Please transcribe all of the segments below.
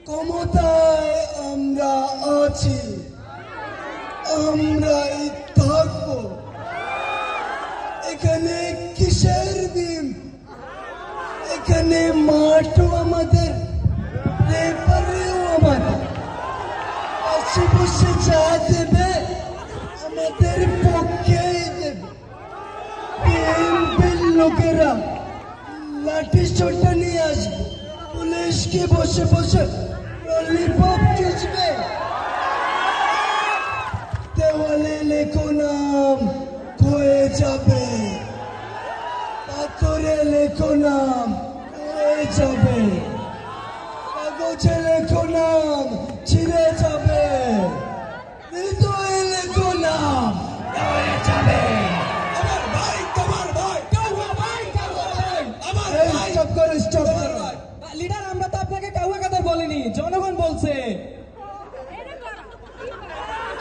ক্ষমতায় আমরা আছি, আমরাই থাকবো। এখানে কিসের দিন, এখানে মাঠও আমাদের, রেফারিও আমাদের। বসে বসে যা দেবে আমাদের পক্ষেই দেবে। বিএনপির লোকেরা লাঠি ছোটা নিয়ে আসবে, পুলিশকে বসে বসে ললিপপ চুষবে। দেওয়ালে লেখো নাম হয়ে যাবে, পাথরে লেখো নাম হয়ে যাবে, কাগজে লেখো নাম ছিঁড়ে যাবে, হৃদয়ে লেখো নাম হয়ে যাবে। আমার ভাই, তোমার ভাই, কাউয়া ভাই, কাউয়া ভাই, আমার এই ভাই, স্টপ করো, স্টপ তোমার করো। ভাই। লিডার, আমরা তো আপনাকে কাউয়া কথা বলিনি, জনগণ বলছে।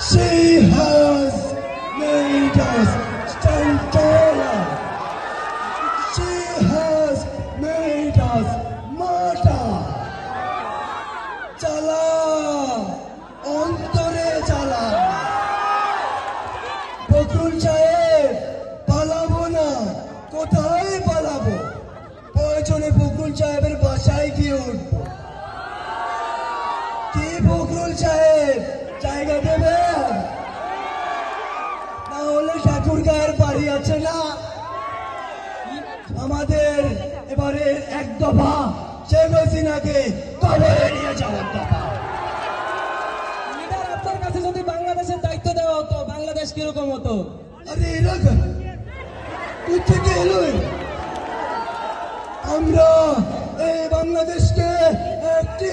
She has made us stand taller. She has made us martyr. চালা, অন্তরে চালা। বকুল সাহেব, পালাবো না। কোথায় পালাবো? প্রয়োজনে বকুল সাহেবের বাসায় গিয়ে উঠবো। কি বকুল সাহেব, জায়গা দেবেন? না হলে ঠাকুর গায়ের বাড়ি আছে না, আমাদের এবারে এক দফা শেখ হাসিনাকে কবরে নিয়ে যাওয়ার দফা। লিডার, আপনার কাছে যদি বাংলাদেশের দায়িত্ব দেওয়া হতো, বাংলাদেশ কিরকম হতো? আরে এলাকা তুই থেকে এলো আমরা এই বাংলাদেশকে একটি